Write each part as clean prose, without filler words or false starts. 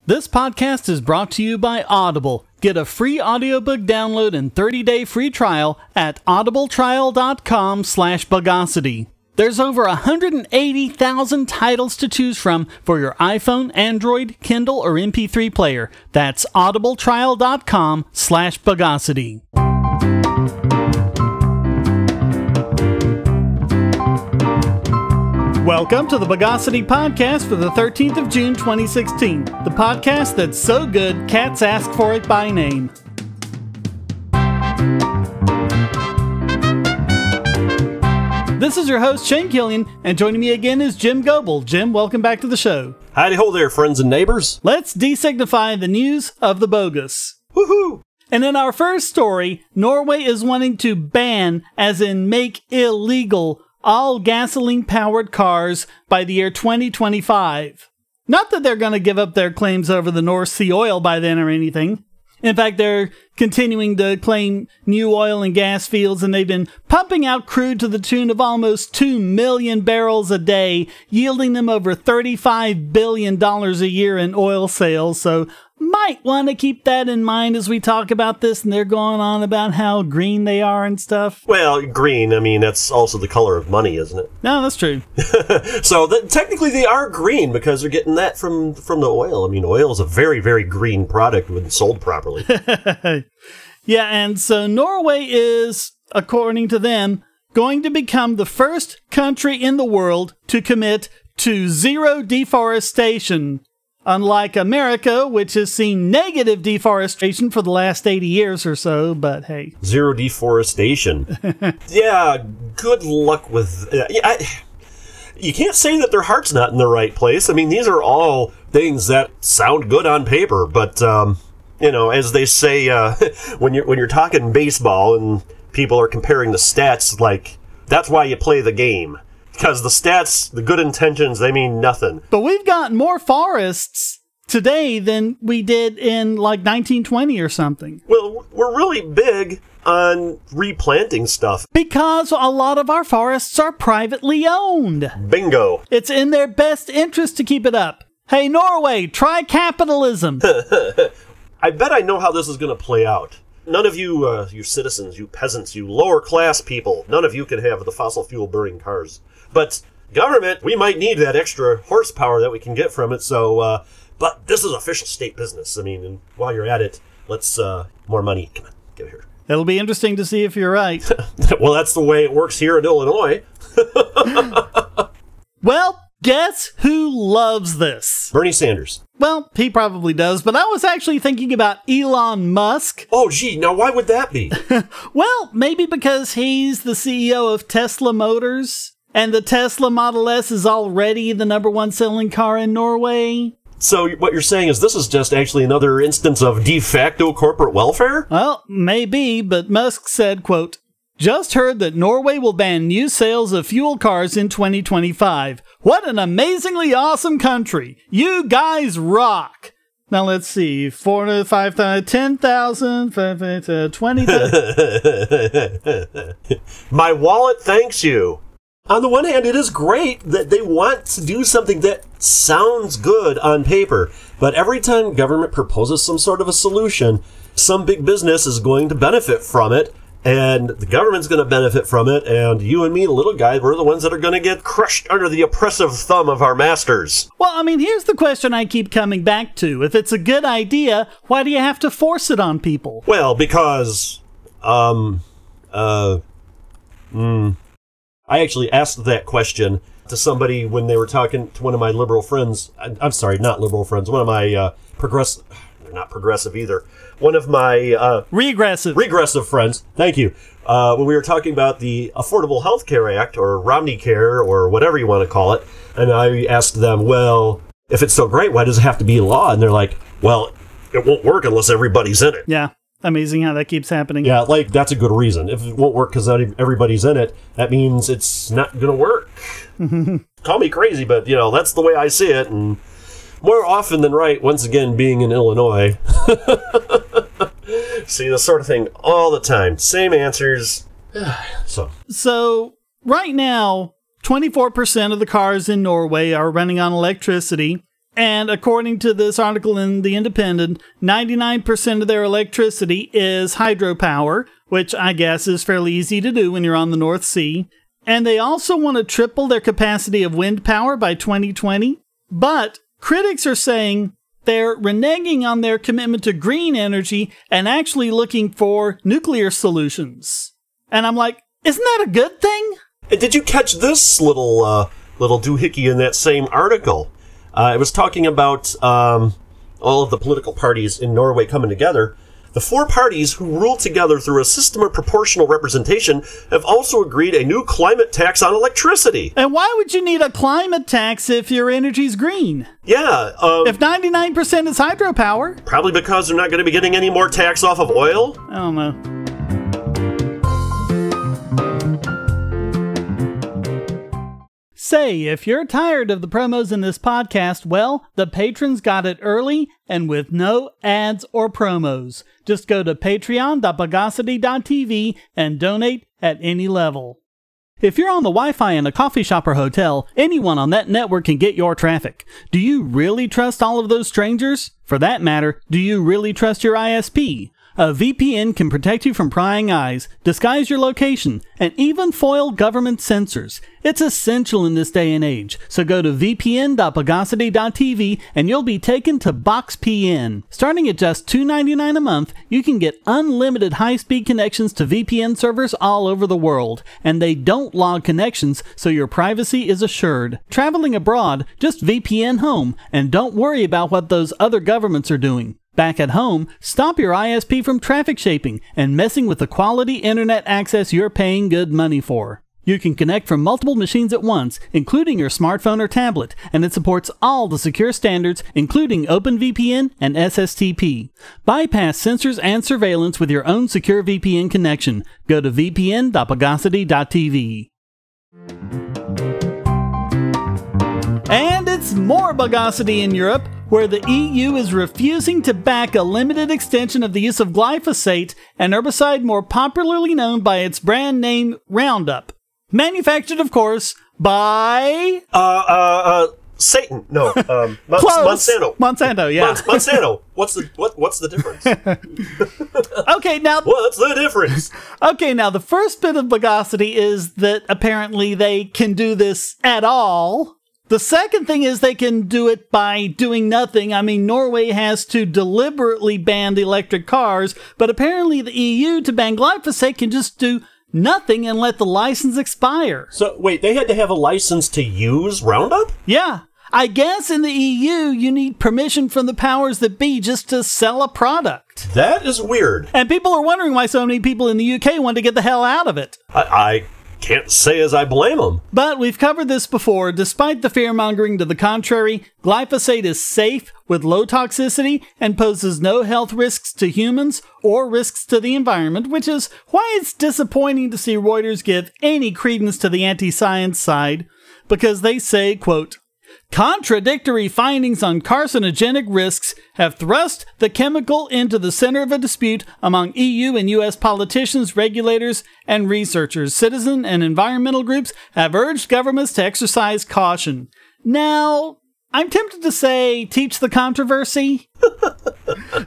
This podcast is brought to you by Audible. Get a free audiobook download and 30-day free trial at audibletrial.com/Bogosity. There's over 180,000 titles to choose from for your iPhone, Android, Kindle, or MP3 player. That's audibletrial.com/Bogosity. Welcome to the Bogosity podcast for the 13th of June 2016, the podcast that's so good cats ask for it by name. This is your host, Shane Killian, and joining me again is Jim Goebel. Jim, welcome back to the show. Howdy-ho there, friends and neighbors. Let's designify the news of the bogus. Woohoo! And in our first story, Norway is wanting to ban, as in make illegal, all gasoline-powered cars by the year 2025. Not that they're going to give up their claims over the North Sea oil by then or anything. In fact, they're continuing to claim new oil and gas fields, and they've been pumping out crude to the tune of almost 2 million barrels a day, yielding them over $35 billion a year in oil sales. So might want to keep that in mind as we talk about this, and they're going on about how green they are and stuff. Well, green, I mean, that's also the color of money, isn't it? No, that's true. So technically they are green because they're getting that from the oil. I mean, oil is a very, very green product when sold properly. Yeah, and so Norway is, according to them, going to become the first country in the world to commit to zero deforestation. Unlike America, which has seen negative deforestation for the last 80 years or so, but hey. Zero deforestation. Yeah, good luck with... you can't say that their heart's not in the right place. I mean, these are all things that sound good on paper, but, you know, as they say, when you're talking baseball and people are comparing the stats, like, that's why you play the game. Because the stats, the good intentions, they mean nothing. But we've got more forests today than we did in like 1920 or something. Well, we're really big on replanting stuff. Because a lot of our forests are privately owned. Bingo. It's in their best interest to keep it up. Hey, Norway, try capitalism. I bet I know how this is going to play out. None of you, you citizens, you peasants, you lower class people, none of you can have the fossil fuel burning cars. But government, we might need that extra horsepower that we can get from it, so, but this is official state business. I mean, and while you're at it, let's, more money. Come on, get here. It'll be interesting to see if you're right. Well, that's the way it works here in Illinois. Well, guess who loves this? Bernie Sanders. Well, he probably does, but I was actually thinking about Elon Musk. Oh, gee, now why would that be? Well, maybe because he's the CEO of Tesla Motors, and the Tesla Model S is already the #1 selling car in Norway. So what you're saying is this is just actually another instance of de facto corporate welfare? Well, maybe, but Musk said, quote, "Just heard that Norway will ban new sales of fuel cars in 2025. What an amazingly awesome country. You guys rock." Now let's see, 4, 5, 10,000, 20,000. My wallet thanks you. On the one hand, it is great that they want to do something that sounds good on paper, but every time government proposes some sort of a solution, some big business is going to benefit from it, and the government's going to benefit from it, and you and me, the little guy, we're the ones that are going to get crushed under the oppressive thumb of our masters. Well, I mean, here's the question I keep coming back to. If it's a good idea, why do you have to force it on people? Well, because, I actually asked that question to somebody when they were talking to one of my liberal friends. I'm sorry, not liberal friends. One of my they're not progressive either. One of my regressive friends. Thank you. When we were talking about the Affordable Health Care Act, or Romney Care, or whatever you want to call it, and I asked them, well, if it's so great, why does it have to be law? And they're like, well, it won't work unless everybody's in it. Yeah. Amazing how that keeps happening. Yeah, like, that's a good reason. If it won't work because not everybody's in it, that means it's not going to work. Call me crazy, but, you know, that's the way I see it. And more often than right, once again, being in Illinois, see this sort of thing all the time. Same answers. So, right now, 24% of the cars in Norway are running on electricity. And according to this article in The Independent, 99% of their electricity is hydropower, which I guess is fairly easy to do when you're on the North Sea. And they also want to triple their capacity of wind power by 2020. But critics are saying they're reneging on their commitment to green energy and actually looking for nuclear solutions. And I'm like, isn't that a good thing? Did you catch this little doohickey in that same article? It was talking about all of the political parties in Norway coming together. The four parties who rule together through a system of proportional representation have also agreed a new climate tax on electricity. And why would you need a climate tax if your energy's green? Yeah. If 99% is hydropower? Probably because they're not going to be getting any more tax off of oil. I don't know. Say, if you're tired of the promos in this podcast, well, the patrons got it early and with no ads or promos. Just go to patreon.bogosity.tv and donate at any level. If you're on the Wi-Fi in a coffee shop or hotel, anyone on that network can get your traffic. Do you really trust all of those strangers? For that matter, do you really trust your ISP? A VPN can protect you from prying eyes, disguise your location, and even foil government censors. It's essential in this day and age, so go to vpn.bogosity.tv and you'll be taken to BoxPN. Starting at just $2.99 a month, you can get unlimited high-speed connections to VPN servers all over the world, and they don't log connections, so your privacy is assured. Traveling abroad, just VPN home, and don't worry about what those other governments are doing. Back at home, stop your ISP from traffic shaping and messing with the quality internet access you're paying good money for. You can connect from multiple machines at once, including your smartphone or tablet, and it supports all the secure standards, including OpenVPN and SSTP. Bypass censors and surveillance with your own secure VPN connection. Go to vpn.bogosity.tv. And it's more Bogosity in Europe, where the EU is refusing to back a limited extension of the use of glyphosate, an herbicide more popularly known by its brand name Roundup. Manufactured, of course, by... Satan. No, Close. Monsanto, yeah. Monsanto. What's the difference? Okay, now... What's the difference? Okay, now the first bit of Bogosity is that apparently they can do this at all. The second thing is they can do it by doing nothing. I mean, Norway has to deliberately ban the electric cars, but apparently the EU, to ban glyphosate, can just do nothing and let the license expire. So, wait, they had to have a license to use Roundup? Yeah. I guess in the EU, you need permission from the powers that be just to sell a product. That is weird. And people are wondering why so many people in the UK want to get the hell out of it. I can't say as I blame them. But we've covered this before. Despite the fear-mongering to the contrary, glyphosate is safe with low toxicity and poses no health risks to humans or risks to the environment, which is why it's disappointing to see Reuters give any credence to the anti-science side, because they say, quote, contradictory findings on carcinogenic risks have thrust the chemical into the center of a dispute among EU and US politicians, regulators, and researchers. Citizen and environmental groups have urged governments to exercise caution. Now, I'm tempted to say, teach the controversy.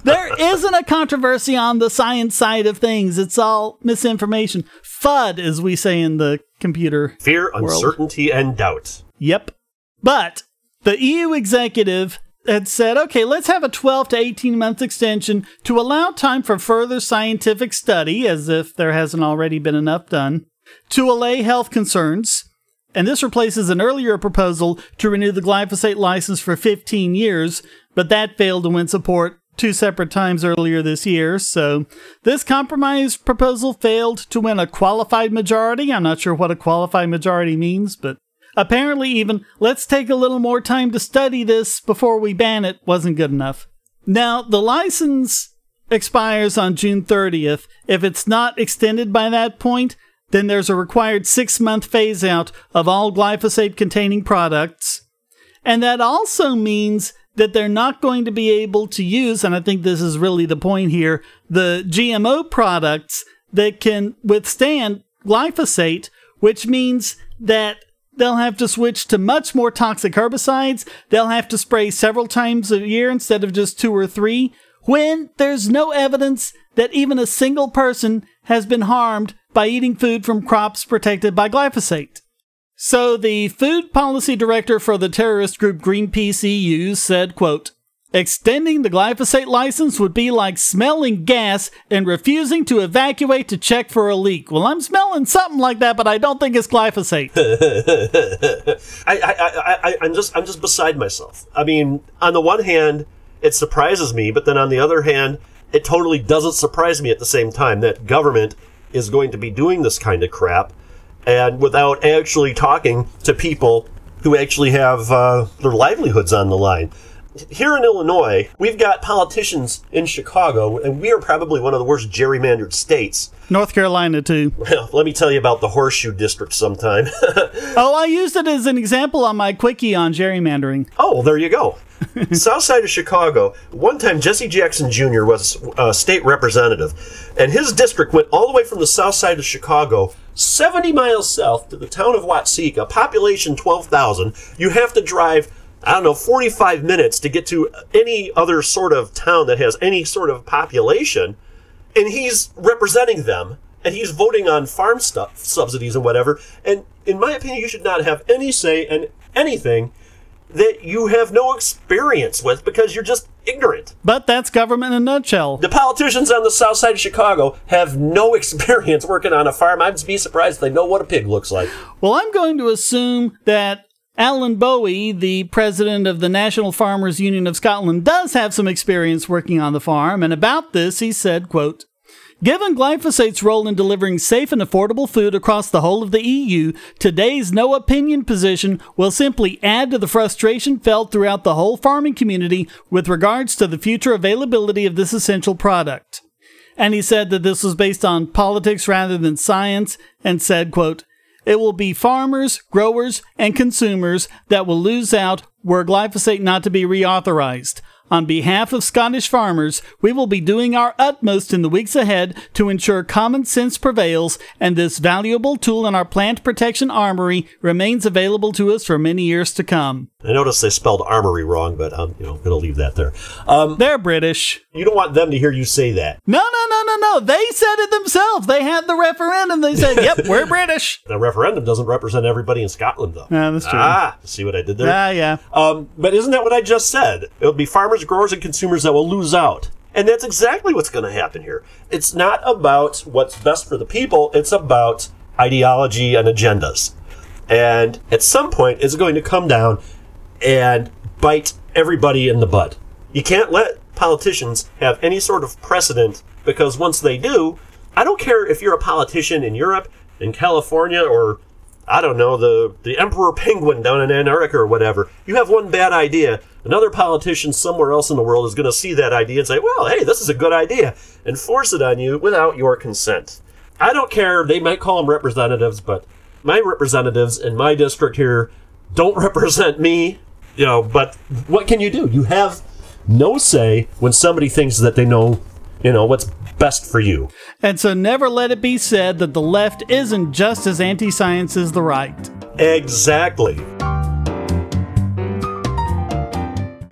There isn't a controversy on the science side of things. It's all misinformation. FUD, as we say in the computer Fear, world. Uncertainty, and doubt. Yep. But the EU executive had said, okay, let's have a 12 to 18 month extension to allow time for further scientific study, as if there hasn't already been enough done, to allay health concerns. And this replaces an earlier proposal to renew the glyphosate license for 15 years, but that failed to win support 2 separate times earlier this year. So this compromise proposal failed to win a qualified majority. I'm not sure what a qualified majority means, but apparently even, let's take a little more time to study this before we ban it, wasn't good enough. Now, the license expires on June 30th. If it's not extended by that point, then there's a required 6-month phase-out of all glyphosate-containing products. And that also means that they're not going to be able to use, and I think this is really the point here, the GMO products that can withstand glyphosate, which means that they'll have to switch to much more toxic herbicides. They'll have to spray several times a year instead of just 2 or 3, when there's no evidence that even a single person has been harmed by eating food from crops protected by glyphosate. So the food policy director for the terrorist group Greenpeace EU said, quote, "Extending the glyphosate license would be like smelling gas and refusing to evacuate to check for a leak." Well, I'm smelling something like that, but I don't think it's glyphosate. I'm just beside myself. I mean, on the one hand, it surprises me, but then on the other hand, it totally doesn't surprise me at the same time that government is going to be doing this kind of crap, and without actually talking to people who actually have their livelihoods on the line. Here in Illinois, we've got politicians in Chicago, and we are probably one of the worst gerrymandered states. North Carolina, too. Well, let me tell you about the Horseshoe District sometime. Oh, I used it as an example on my quickie on gerrymandering. Oh, well, there you go. South side of Chicago, one time Jesse Jackson Jr. was a state representative, and his district went all the way from the south side of Chicago, 70 miles south to the town of Watseka, population 12,000. You have to drive, I don't know, 45 minutes to get to any other sort of town that has any sort of population, and he's representing them, and he's voting on farm stuff, subsidies and whatever, and in my opinion, you should not have any say in anything that you have no experience with because you're just ignorant. But that's government in a nutshell. The politicians on the south side of Chicago have no experience working on a farm. I'd be surprised if they know what a pig looks like. Well, I'm going to assume that Alan Bowie, the president of the National Farmers Union of Scotland, does have some experience working on the farm, and about this he said, quote, "Given glyphosate's role in delivering safe and affordable food across the whole of the EU, today's no-opinion position will simply add to the frustration felt throughout the whole farming community with regards to the future availability of this essential product." And he said that this was based on politics rather than science, and said, quote, "It will be farmers, growers, and consumers that will lose out were glyphosate not to be reauthorized. On behalf of Scottish farmers, we will be doing our utmost in the weeks ahead to ensure common sense prevails and this valuable tool in our plant protection armory remains available to us for many years to come." I noticed they spelled armory wrong, but I'm going to leave that there. They're British. You don't want them to hear you say that. No. They said it themselves. They had the referendum. They said, yep, we're British. The referendum doesn't represent everybody in Scotland, though. Yeah, that's true. See what I did there? Yeah. But isn't that what I just said? It'll be farmers, growers, and consumers that will lose out. And that's exactly what's going to happen here. It's not about what's best for the people. It's about ideology and agendas. And at some point, it's going to come down and bite everybody in the butt. You can't let politicians have any sort of precedent, because once they do, I don't care if you're a politician in Europe, in California, or, I don't know, the Emperor Penguin down in Antarctica or whatever. You have one bad idea, another politician somewhere else in the world is going to see that idea and say, well, hey, this is a good idea, and force it on you without your consent. I don't care, they might call them representatives, but my representatives in my district here don't represent me, but what can you do? You have no say when somebody thinks that they know, what's best for you. And so never let it be said that the left isn't just as anti-science as the right. Exactly.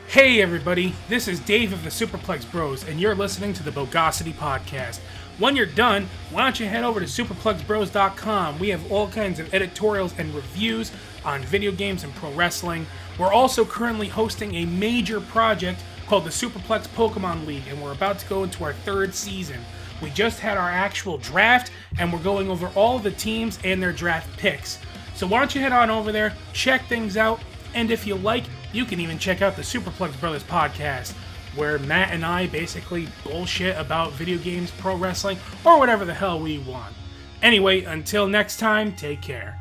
Hey everybody, this is Dave of the Superplex Bros, and you're listening to the Bogosity podcast. When you're done, why don't you head over to superplexbros.com. We have all kinds of editorials and reviews on video games and pro wrestling. We're also currently hosting a major project called the Superplex Pokemon League, and we're about to go into our 3rd season. We just had our actual draft, and we're going over all of the teams and their draft picks. So why don't you head on over there, check things out, and if you like, you can even check out the Superplex Brothers podcast, where Matt and I basically bullshit about video games, pro wrestling, or whatever the hell we want. Anyway, until next time, take care.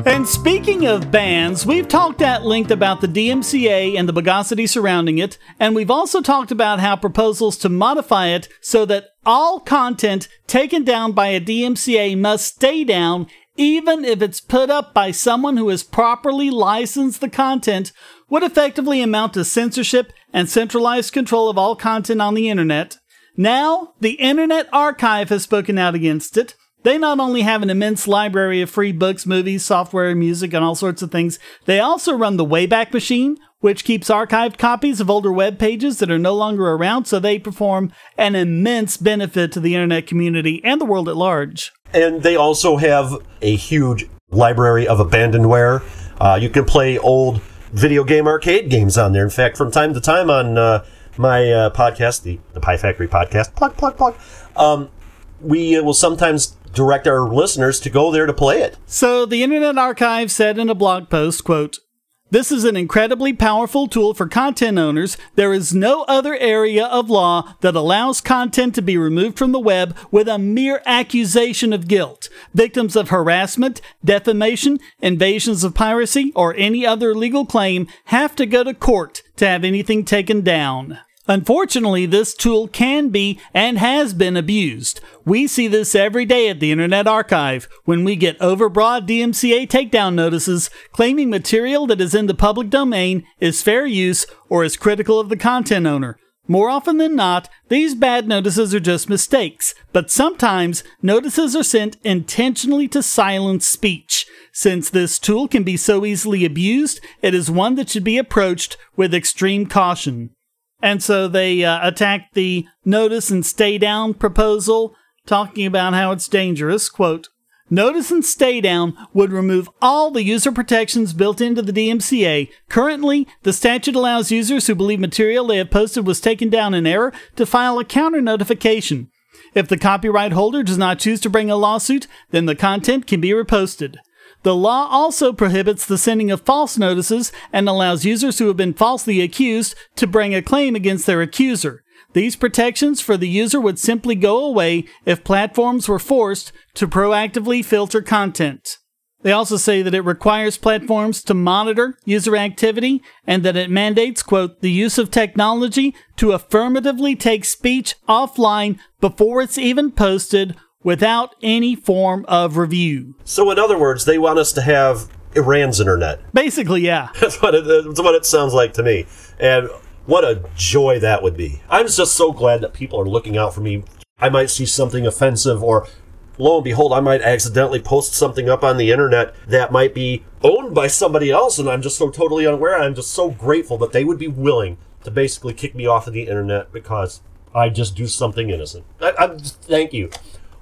And speaking of bans, we've talked at length about the DMCA and the bogosity surrounding it, and we've also talked about how proposals to modify it so that all content taken down by a DMCA must stay down even if it's put up by someone who has properly licensed the content would effectively amount to censorship and centralized control of all content on the internet. Now, the Internet Archive has spoken out against it. They not only have an immense library of free books, movies, software, music, and all sorts of things, they also run the Wayback Machine, which keeps archived copies of older web pages that are no longer around, so they perform an immense benefit to the internet community and the world at large. And they also have a huge library of abandonware. You can play old video game arcade games on there. In fact, from time to time on my podcast, the Pie Factory podcast, plug, we will sometimes direct our listeners to go there to play it. So the Internet Archive said in a blog post, quote, "This is an incredibly powerful tool for content owners. There is no other area of law that allows content to be removed from the web with a mere accusation of guilt. Victims of harassment, defamation, invasions of piracy, or any other legal claim have to go to court to have anything taken down." Unfortunately, this tool can be and has been abused. We see this every day at the Internet Archive when we get overbroad DMCA takedown notices claiming material that is in the public domain is fair use or is critical of the content owner. More often than not, these bad notices are just mistakes, but sometimes notices are sent intentionally to silence speech. Since this tool can be so easily abused, it is one that should be approached with extreme caution. And so they attacked the Notice and Staydown proposal, talking about how it's dangerous. Quote, "Notice and Staydown would remove all the user protections built into the DMCA. Currently, the statute allows users who believe material they have posted was taken down in error to file a counter notification. If the copyright holder does not choose to bring a lawsuit, then the content can be reposted. The law also prohibits the sending of false notices and allows users who have been falsely accused to bring a claim against their accuser. These protections for the user would simply go away if platforms were forced to proactively filter content." They also say that it requires platforms to monitor user activity and that it mandates, quote, "the use of technology to affirmatively take speech offline before it's even posted without any form of review." So in other words, they want us to have Iran's internet. Basically, yeah. That's what it sounds like to me. And what a joy that would be. I'm just so glad that people are looking out for me. I might see something offensive, or lo and behold, I might accidentally post something up on the internet that might be owned by somebody else, and I'm just so totally unaware. I'm just so grateful that they would be willing to basically kick me off of the internet because I just do something innocent. Thank you.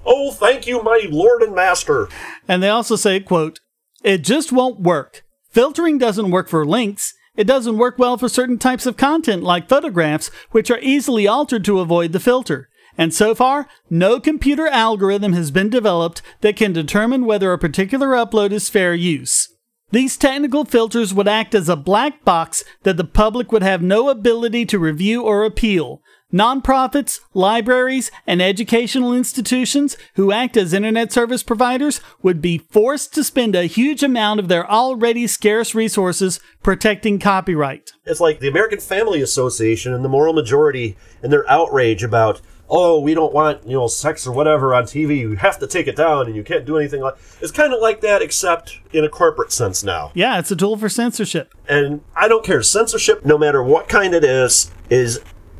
Oh, thank you, my lord and master. And they also say, quote, "It just won't work. Filtering doesn't work for links. It doesn't work well for certain types of content like photographs, which are easily altered to avoid the filter. And so far, no computer algorithm has been developed that can determine whether a particular upload is fair use. These technical filters would act as a black box that the public would have no ability to review or appeal. Nonprofits, libraries, and educational institutions who act as internet service providers would be forced to spend a huge amount of their already scarce resources protecting copyright." It's like the American Family Association and the moral majority and their outrage about, oh, we don't want, sex or whatever on TV. You have to take it down and you can't do anything like. It's kind of like that, except in a corporate sense now. Yeah, it's a tool for censorship. And I don't care. Censorship, no matter what kind it is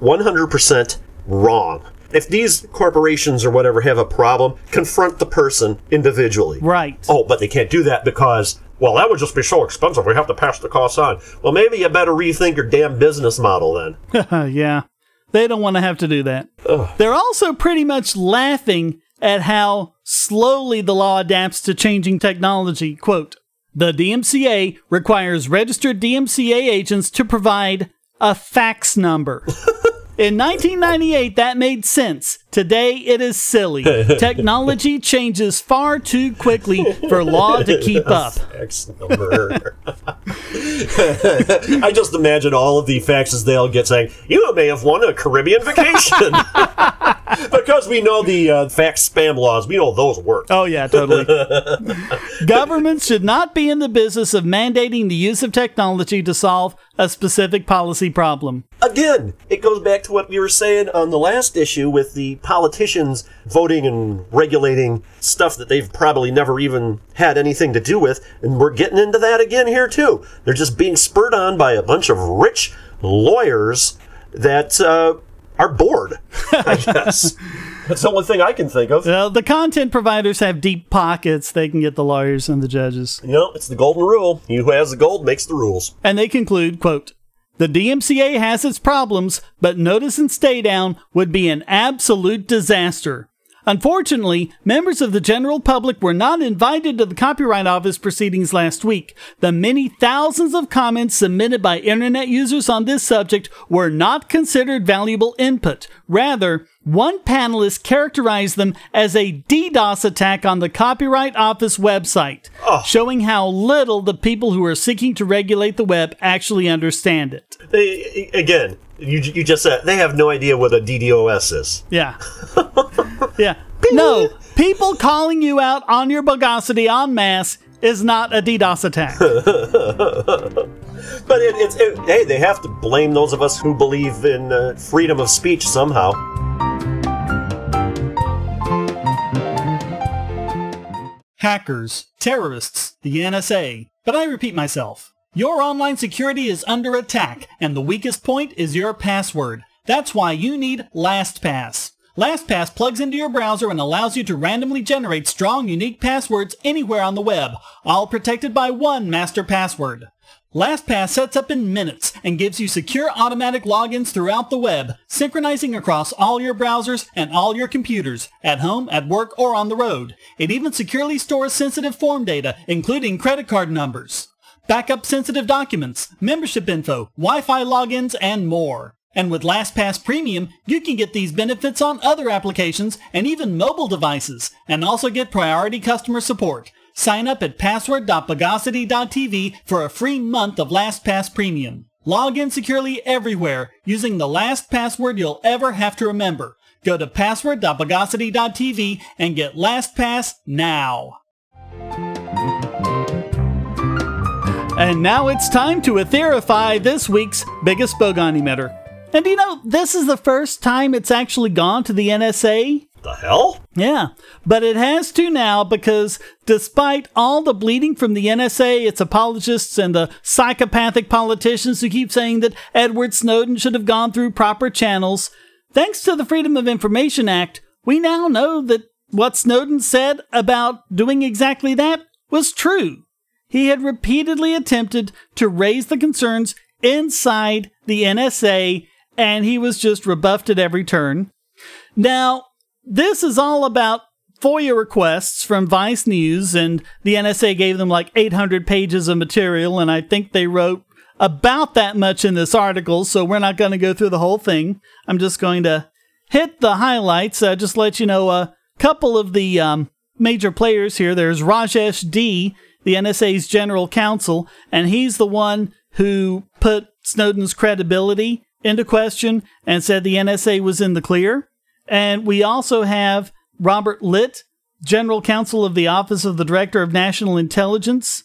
100% wrong. If these corporations or whatever have a problem, confront the person individually. Right. Oh, but they can't do that because, well, that would just be so expensive. We have to pass the costs on. Well, maybe you better rethink your damn business model then. Yeah. They don't want to have to do that. Ugh. They're also pretty much laughing at how slowly the law adapts to changing technology. Quote, "The DMCA requires registered DMCA agents to provide a fax number. In 1998, that made sense. Today, it is silly. Technology changes far too quickly for law to keep up." Fax number. I just imagine all of the faxes they'll get saying, "You may have won a Caribbean vacation." Because we know the fax spam laws. We know those work. Oh, yeah, totally. Governments should not be in the business of mandating the use of technology to solve a specific policy problem. Again, it goes back to what we were saying on the last issue with the politicians voting and regulating stuff that they've probably never even had anything to do with. And we're getting into that again here, too. They're just being spurred on by a bunch of rich lawyers that are bored, I guess. That's the only thing I can think of. Well, the content providers have deep pockets. They can get the lawyers and the judges. You know, it's the golden rule. He who has the gold makes the rules. And they conclude, quote, "The DMCA has its problems, but notice and Staydown would be an absolute disaster. Unfortunately, members of the general public were not invited to the Copyright Office proceedings last week. The many thousands of comments submitted by internet users on this subject were not considered valuable input. Rather, one panelist characterized them as a DDoS attack on the Copyright Office website, showing how little the people who are seeking to regulate the web actually understand it." Again, you just said they have no idea what a DDoS is. Yeah. Yeah. No, people calling you out on your Bogosity en masse is not a DDoS attack. But hey, they have to blame those of us who believe in freedom of speech somehow. Hackers, terrorists, the NSA. But I repeat myself. Your online security is under attack, and the weakest point is your password. That's why you need LastPass. LastPass plugs into your browser and allows you to randomly generate strong, unique passwords anywhere on the web, all protected by one master password. LastPass sets up in minutes and gives you secure automatic logins throughout the web, synchronizing across all your browsers and all your computers, at home, at work, or on the road. It even securely stores sensitive form data, including credit card numbers, backup sensitive documents, membership info, Wi-Fi logins, and more. And with LastPass Premium, you can get these benefits on other applications and even mobile devices, and also get priority customer support. Sign up at password.bogosity.tv for a free month of LastPass Premium. Log in securely everywhere using the last password you'll ever have to remember. Go to password.bogosity.tv and get LastPass now. And now it's time to etherify this week's biggest Bogon emitter. And you know, this is the first time it's actually gone to the NSA. The hell? Yeah, but it has to now because despite all the bleeding from the NSA, its apologists, and the psychopathic politicians who keep saying that Edward Snowden should have gone through proper channels, thanks to the Freedom of Information Act, we now know that what Snowden said about doing exactly that was true. He had repeatedly attempted to raise the concerns inside the NSA, and he was just rebuffed at every turn. Now, this is all about FOIA requests from Vice News, and the NSA gave them like 800 pages of material, and I think they wrote about that much in this article, so we're not going to go through the whole thing. I'm just going to hit the highlights, just let you know a couple of the major players here. There's Rajesh D., the NSA's general counsel, and he's the one who put Snowden's credibility into question and said the NSA was in the clear. And we also have Robert Litt, general counsel of the Office of the Director of National Intelligence.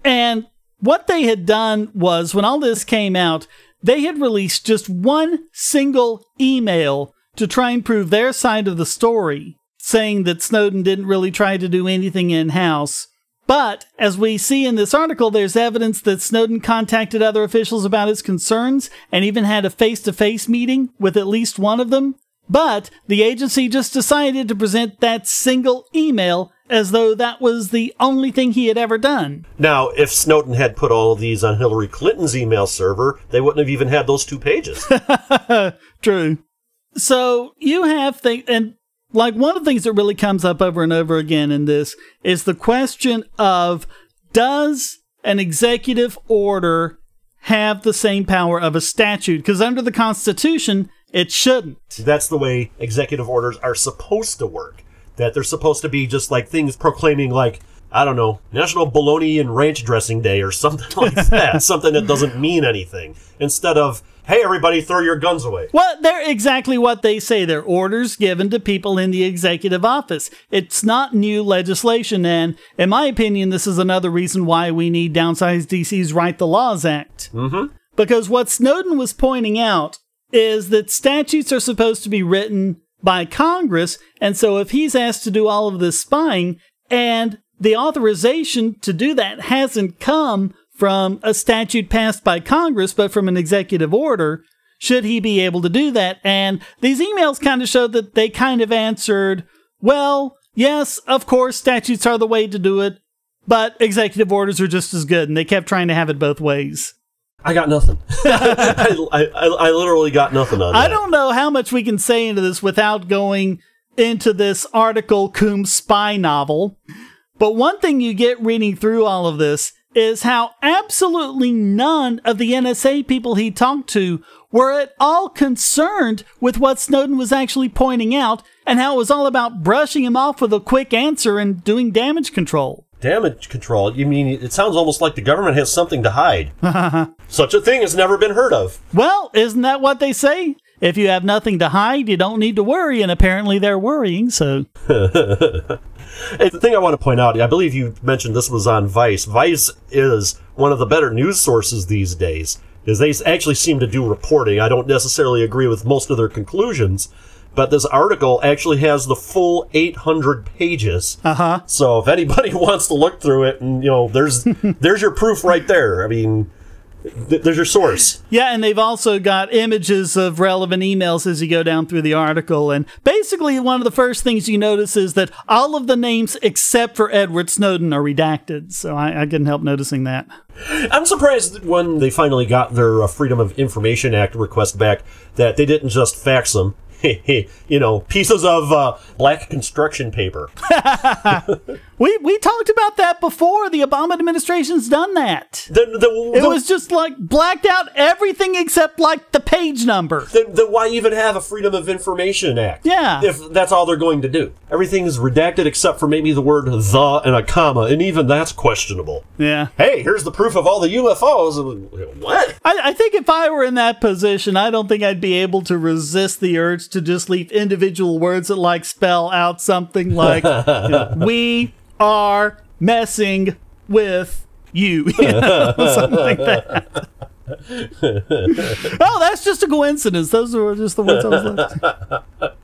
And what they had done was, when all this came out, they had released just one single email to try and prove their side of the story, saying that Snowden didn't really try to do anything in-house. But, as we see in this article, there's evidence that Snowden contacted other officials about his concerns and even had a face-to-face meeting with at least one of them. But the agency just decided to present that single email as though that was the only thing he had ever done. Now, if Snowden had put all of these on Hillary Clinton's email server, they wouldn't have even had those 2 pages. True. So, you have things, and like one of the things that really comes up over and over again in this is the question of, does an executive order have the same power of a statute? Because under the Constitution, it shouldn't. That's the way executive orders are supposed to work. That they're supposed to be just like things proclaiming, like, I don't know, National Bologna and Ranch Dressing Day or something like that. Something that doesn't mean anything. Instead of, hey, everybody, throw your guns away. Well, they're exactly what they say. They're orders given to people in the executive office. It's not new legislation, and in my opinion, this is another reason why we need Downsize DC's Write the Laws Act. Mm-hmm. Because what Snowden was pointing out is that statutes are supposed to be written by Congress, and so if he's asked to do all of this spying, and the authorization to do that hasn't come from a statute passed by Congress, but from an executive order, should he be able to do that? And these emails kind of showed that they kind of answered, well, yes, of course, statutes are the way to do it, but executive orders are just as good, and they kept trying to have it both ways. I got nothing. I literally got nothing on that. I don't know how much we can say into this without going into this article, Coombs' spy novel, but one thing you get reading through all of this is how absolutely none of the NSA people he talked to were at all concerned with what Snowden was actually pointing out, and how it was all about brushing him off with a quick answer and doing damage control. Damage control? You mean, it sounds almost like the government has something to hide. Such a thing has never been heard of. Well, isn't that what they say? If you have nothing to hide, you don't need to worry, and apparently they're worrying, so... Hey, the thing I want to point out, I believe you mentioned this was on Vice. Vice is one of the better news sources these days, because they actually seem to do reporting. I don't necessarily agree with most of their conclusions, but this article actually has the full 800 pages. So if anybody wants to look through it, and there's your proof right there. I mean, there's your source. Yeah, and they've also got images of relevant emails as you go down through the article. And basically, one of the first things you notice is that all of the names except for Edward Snowden are redacted. So I couldn't help noticing that. I'm surprised that when they finally got their Freedom of Information Act request back, that they didn't just fax them. Pieces of black construction paper. We talked about that before. The Obama administration's done that. It was just like blacked out everything except like the page number. Then why even have a Freedom of Information Act? Yeah. If that's all they're going to do. Everything is redacted except for maybe the word the and a comma, and even that's questionable. Yeah. Hey, here's the proof of all the UFOs. What? I think if I were in that position, I don't think I'd be able to resist the urge to just leave individual words that like spell out something like we are messing with you, something like that. Oh, that's just a coincidence. Those were just the words I was left.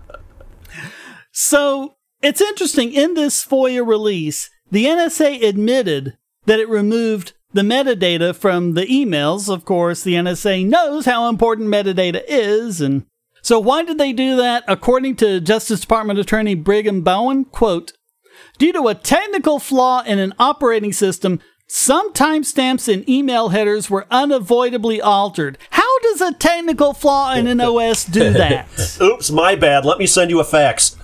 So it's interesting, in this FOIA release, the NSA admitted that it removed the metadata from the emails. Of course, the NSA knows how important metadata is, and so why did they do that? According to Justice Department Attorney Brigham Bowen, quote, due to a technical flaw in an operating system, some timestamps in email headers were unavoidably altered. How does a technical flaw in an OS do that? Oops, my bad. Let me send you a fax.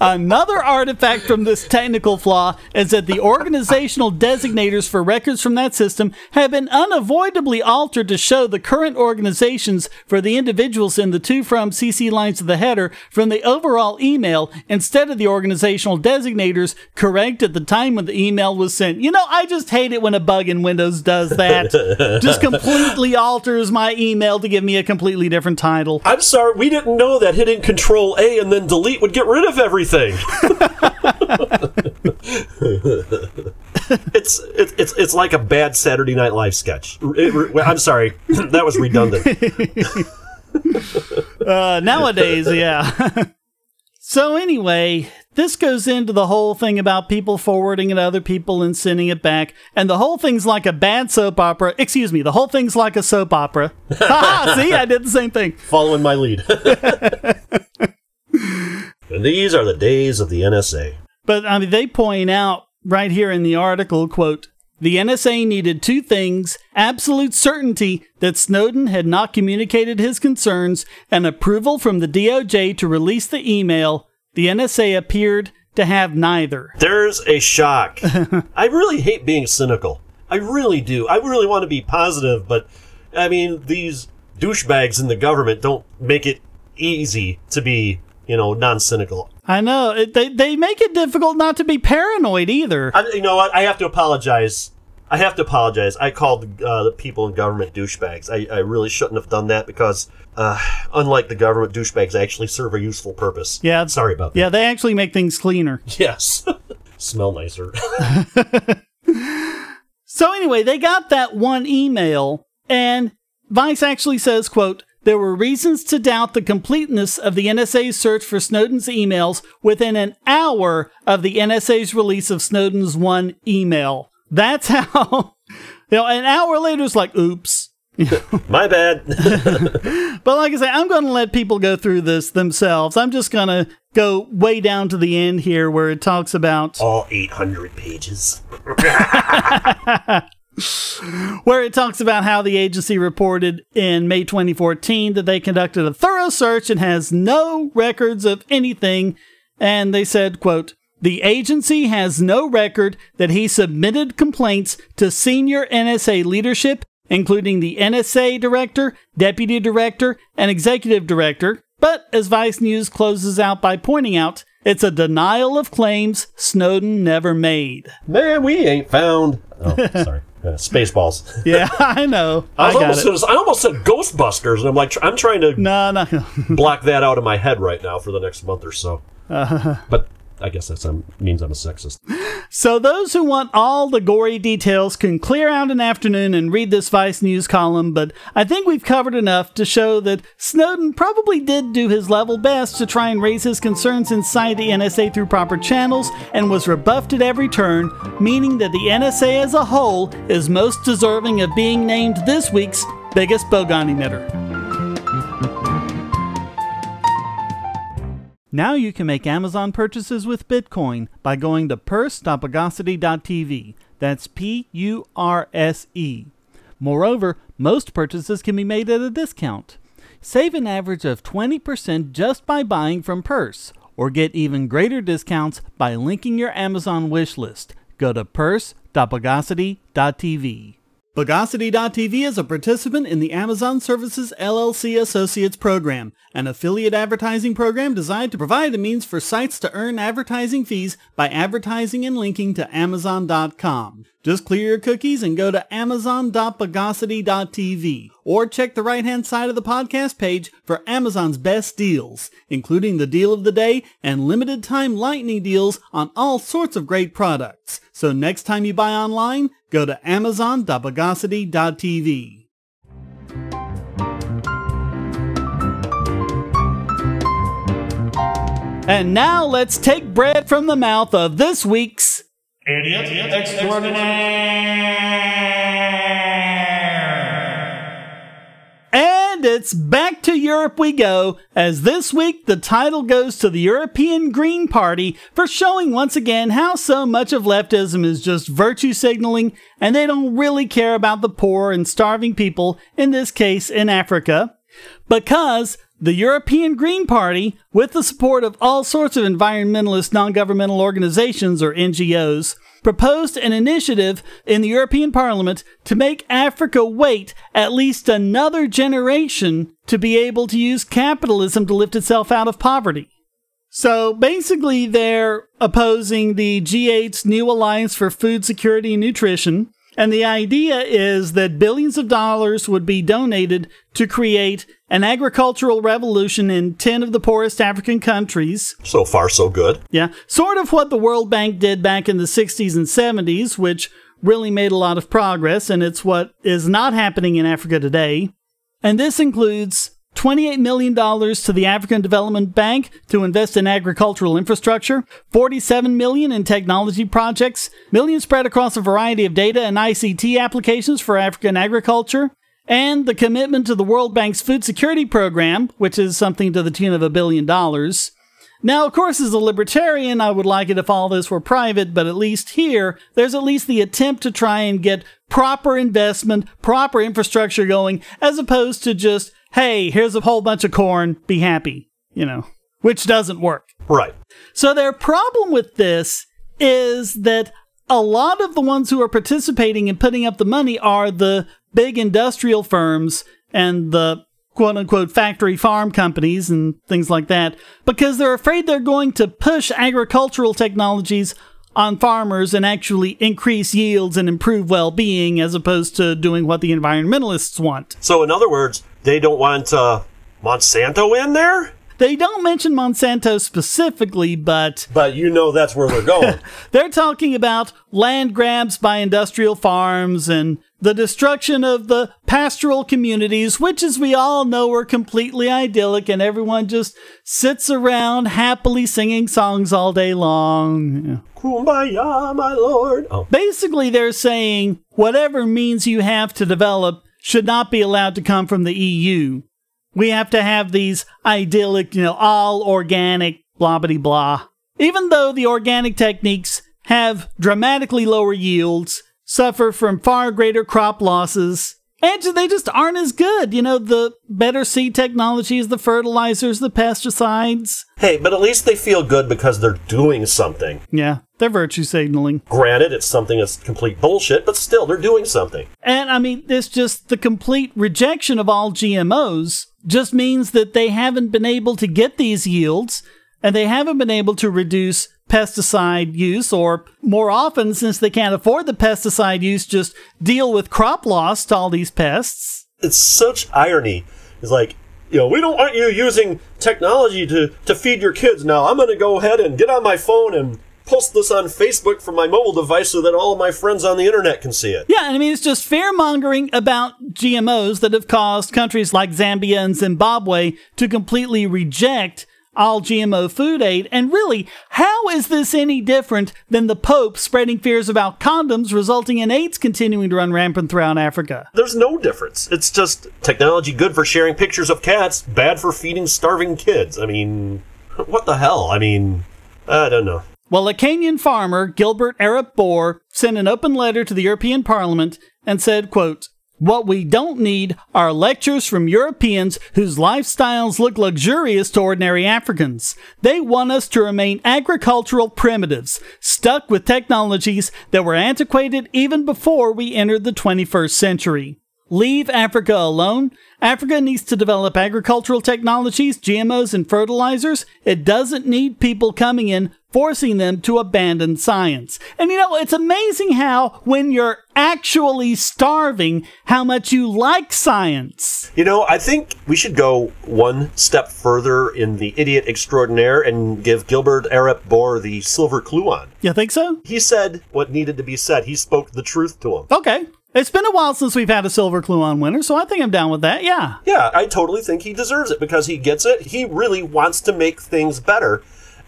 Another artifact from this technical flaw is that the organizational designators for records from that system have been unavoidably altered to show the current organizations for the individuals in the to from CC lines of the header from the overall email instead of the organizational designators correct at the time when the email was sent. I just hate it when a bug in Windows does that. Just completely alters my email to give me a completely different title. I'm sorry, we didn't know that hitting Control A and then delete would get rid of everything. It's like a bad Saturday Night Live sketch. I'm sorry, that was redundant. Nowadays, yeah. So anyway, this goes into the whole thing about people forwarding it to other people and sending it back. And the whole thing's like a bad soap opera. Excuse me, the whole thing's like a soap opera. See, I did the same thing. Following my lead. And these are the days of the NSA. But I mean, they point out right here in the article, quote, the NSA needed two things: absolute certainty that Snowden had not communicated his concerns and approval from the DOJ to release the email. The NSA appeared to have neither. There's a shock. I really hate being cynical. I really do. I really want to be positive, but I mean, these douchebags in the government don't make it easy to be, non-cynical. I know. They make it difficult not to be paranoid either. You know what? I have to apologize. I called the people in government douchebags. I really shouldn't have done that because, unlike the government, douchebags actually serve a useful purpose. Yeah. Sorry about that. Yeah, they actually make things cleaner. Yes. Smell nicer. So anyway, they got that one email, and Vice actually says, quote, there were reasons to doubt the completeness of the NSA's search for Snowden's emails within an hour of the NSA's release of Snowden's one email. That's how, an hour later it's like, oops. My bad. But like I say, I'm going to let people go through this themselves. I'm just going to go way down to the end here where it talks about... all 800 pages. Where it talks about how the agency reported in May 2014 that they conducted a thorough search and has no records of anything. And they said, quote, "The agency has no record that he submitted complaints to senior NSA leadership, including the NSA director, deputy director, and executive director." But as Vice News closes out by pointing out, it's a denial of claims Snowden never made. Man, we ain't found... Oh, sorry. Spaceballs. Yeah, I know. I almost said Ghostbusters, and I'm trying to no. block that out of my head right now for the next month or so. But I guess that means I'm a sexist. So those who want all the gory details can clear out an afternoon and read this Vice News column, but I think we've covered enough to show that Snowden probably did do his level best to try and raise his concerns inside the NSA through proper channels and was rebuffed at every turn, meaning that the NSA as a whole is most deserving of being named this week's biggest Bogon emitter. Now you can make Amazon purchases with Bitcoin by going to purse.bogosity.tv. That's P-U-R-S-E. Moreover, most purchases can be made at a discount. Save an average of 20% just by buying from Purse, or get even greater discounts by linking your Amazon wish list. Go to purse.bogosity.tv. Bogosity.tv is a participant in the Amazon Services LLC Associates Program, an affiliate advertising program designed to provide a means for sites to earn advertising fees by advertising and linking to Amazon.com. Just clear your cookies and go to Amazon.bogosity.tv, or check the right-hand side of the podcast page for Amazon's best deals, including the deal of the day and limited-time lightning deals on all sorts of great products. So next time you buy online, go to Amazon.bogosity.tv. And now let's take bread from the mouth of this week's Idiot Extraordinaire. And it's back to Europe we go, as this week the title goes to the European Green Party for showing once again how so much of leftism is just virtue signaling and they don't really care about the poor and starving people, in this case in Africa. Because the European Green Party, with the support of all sorts of environmentalist non-governmental organizations or NGOs, proposed an initiative in the European Parliament to make Africa wait at least another generation to be able to use capitalism to lift itself out of poverty. So basically they're opposing the G8's new Alliance for Food Security and Nutrition, and the idea is that billions of dollars would be donated to create an agricultural revolution in 10 of the poorest African countries. So far, so good. Yeah, sort of what the World Bank did back in the 60s and 70s, which really made a lot of progress, and it's what is not happening in Africa today. And this includes $28 million to the African Development Bank to invest in agricultural infrastructure, $47 million in technology projects, millions spread across a variety of data and ICT applications for African agriculture, and the commitment to the World Bank's food security program, which is something to the tune of $1 billion. Now, of course, as a libertarian, I would like it if all this were private, but at least here, there's at least the attempt to try and get proper investment, proper infrastructure going, as opposed to just, hey, here's a whole bunch of corn, be happy, which doesn't work. Right. So their problem with this is that a lot of the ones who are participating in putting up the money are the big industrial firms and the quote-unquote factory farm companies and things like that, because they're afraid they're going to push agricultural technologies on farmers and actually increase yields and improve well-being as opposed to doing what the environmentalists want. So in other words, they don't want Monsanto in there? They don't mention Monsanto specifically, but... But that's where they're going. They're talking about land grabs by industrial farms and the destruction of the pastoral communities, which, as we all know, are completely idyllic, and everyone just sits around happily singing songs all day long. Kumbaya, my lord. Oh. Basically, they're saying whatever means you have to develop should not be allowed to come from the EU. We have to have these idyllic, all organic, blah, blah, blah. Even though the organic techniques have dramatically lower yields, suffer from far greater crop losses, and they just aren't as good. The better seed technologies, the fertilizers, the pesticides. Hey, but at least they feel good because they're doing something. Yeah, they're virtue signaling. Granted, it's something that's complete bullshit, but still, they're doing something. And, it's just the complete rejection of all GMOs just means that they haven't been able to get these yields, and they haven't been able to reduce pesticide use, or more often, since they can't afford the pesticide use, just deal with crop loss to all these pests. It's such irony. It's like, we don't want you using technology to feed your kids. Now I'm going to go ahead and get on my phone and post this on Facebook from my mobile device so that all of my friends on the internet can see it. Yeah, and it's just fear-mongering about GMOs that have caused countries like Zambia and Zimbabwe to completely reject all GMO food aid. And really, how is this any different than the Pope spreading fears about condoms, resulting in AIDS continuing to run rampant throughout Africa? There's no difference. It's just technology good for sharing pictures of cats, bad for feeding starving kids. What the hell? I don't know. Well, a Kenyan farmer, Gilbert Arap Bor, sent an open letter to the European Parliament and said, quote, "What we don't need are lectures from Europeans whose lifestyles look luxurious to ordinary Africans. They want us to remain agricultural primitives, stuck with technologies that were antiquated even before we entered the 21st century. Leave Africa alone. Africa needs to develop agricultural technologies, GMOs, and fertilizers. It doesn't need people coming in forcing them to abandon science." And it's amazing how, when you're actually starving, how much you like science. I think we should go one step further in the idiot extraordinaire and give Gilbert Arap Bor the silver Cluon. You think so? He said what needed to be said. He spoke the truth to him. Okay. It's been a while since we've had a silver Cluon winner, so I think I'm down with that, yeah. Yeah, I totally think he deserves it because he gets it. He really wants to make things better.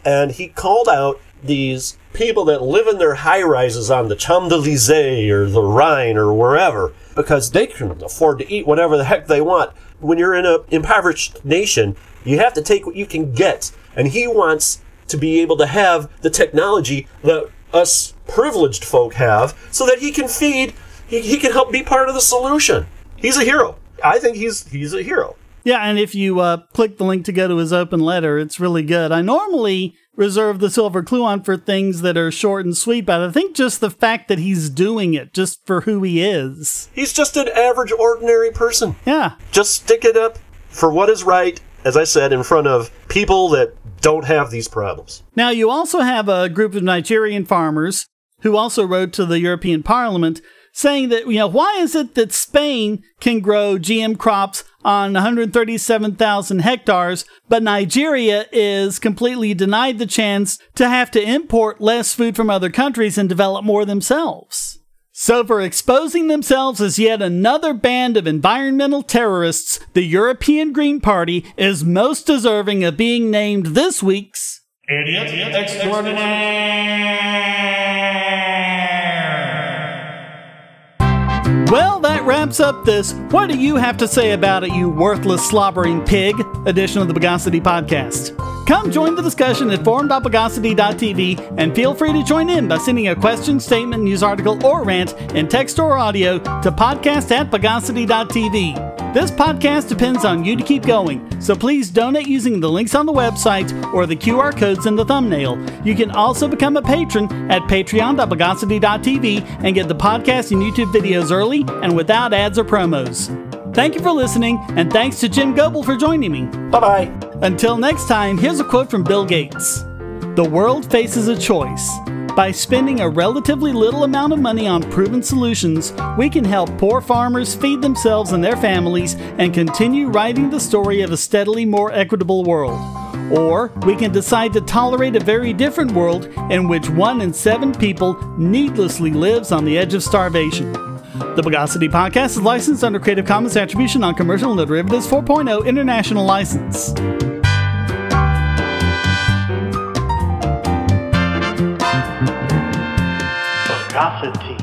And he called out these people that live in their high-rises on the Champs-Élysées or the Rhine or wherever because they can afford to eat whatever the heck they want. When you're in an impoverished nation, you have to take what you can get. And he wants to be able to have the technology that us privileged folk have so that he can feed. He can help be part of the solution. He's a hero. I think he's a hero. Yeah, and if you click the link to go to his open letter, it's really good. I normally reserve the silver Cluon for things that are short and sweet, but I think just the fact that he's doing it, just for who he is. He's just an average, ordinary person. Yeah. Just stick it up for what is right, as I said, in front of people that don't have these problems. Now, you also have a group of Nigerian farmers who also wrote to the European Parliament saying that, why is it that Spain can grow GM crops on 137,000 hectares, but Nigeria is completely denied the chance to have to import less food from other countries and develop more themselves? So for exposing themselves as yet another band of environmental terrorists, the European Green Party is most deserving of being named this week's Idiot Extraordinaire. Well, that wraps up this "What do you have to say about it, you worthless slobbering pig" edition of the Bogosity podcast. Come join the discussion at forum.bogosity.tv and feel free to join in by sending a question, statement, news article, or rant in text or audio to podcast@bogosity.tv. This podcast depends on you to keep going, so please donate using the links on the website or the QR codes in the thumbnail. You can also become a patron at patreon.bogosity.tv and get the podcast and YouTube videos early and without ads or promos. Thank you for listening, and thanks to Jim Goebel for joining me. Bye-bye. Until next time, here's a quote from Bill Gates. "The world faces a choice. By spending a relatively little amount of money on proven solutions, we can help poor farmers feed themselves and their families and continue writing the story of a steadily more equitable world. Or we can decide to tolerate a very different world in which 1 in 7 people needlessly lives on the edge of starvation." The Bogosity podcast is licensed under Creative Commons Attribution Non-Commercial No Derivatives 4.0 International License. Bogosity.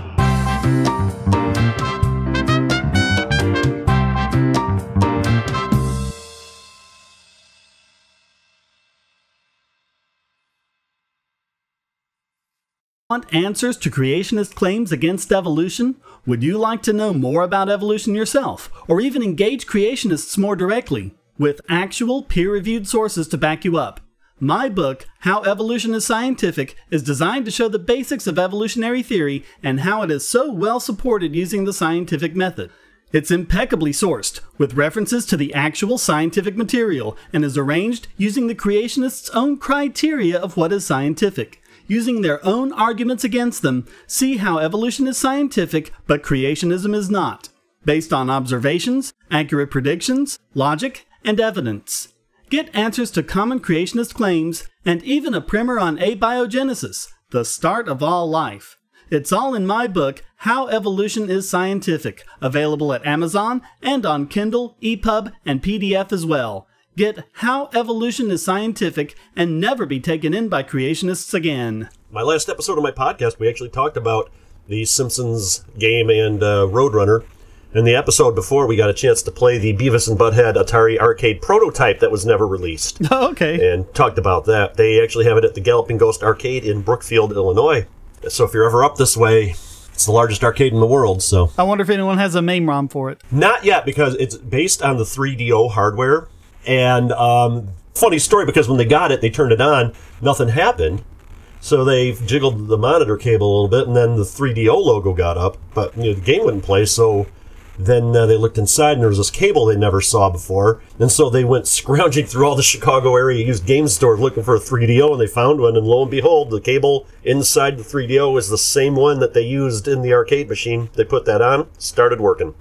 Want answers to creationist claims against evolution? Would you like to know more about evolution yourself, or even engage creationists more directly, with actual peer-reviewed sources to back you up? My book, How Evolution is Scientific, is designed to show the basics of evolutionary theory and how it is so well supported using the scientific method. It's impeccably sourced, with references to the actual scientific material, and is arranged using the creationists' own criteria of what is scientific. Using their own arguments against them, see how evolution is scientific, but creationism is not, based on observations, accurate predictions, logic, and evidence. Get answers to common creationist claims, and even a primer on abiogenesis, the start of all life. It's all in my book, How Evolution is Scientific, available at Amazon and on Kindle, EPUB, and PDF as well. Get How Evolution is Scientific and never be taken in by creationists again. My last episode of my podcast, we actually talked about the Simpsons game and Roadrunner. In the episode before, we got a chance to play the Beavis and Butthead Atari arcade prototype that was never released. Oh, okay. And talked about that. They actually have it at the Galloping Ghost Arcade in Brookfield, Illinois. So if you're ever up this way, it's the largest arcade in the world, so... I wonder if anyone has a MAME ROM for it. Not yet, because it's based on the 3DO hardware. And funny story, because when they got it, they turned it on, nothing happened. So they jiggled the monitor cable a little bit, and then the 3DO logo got up, but the game wouldn't play, so then they looked inside, and there was this cable they never saw before, and so they went scrounging through all the Chicago area used game stores looking for a 3DO, and they found one, and lo and behold, the cable inside the 3DO is the same one that they used in the arcade machine. They put that on, started working.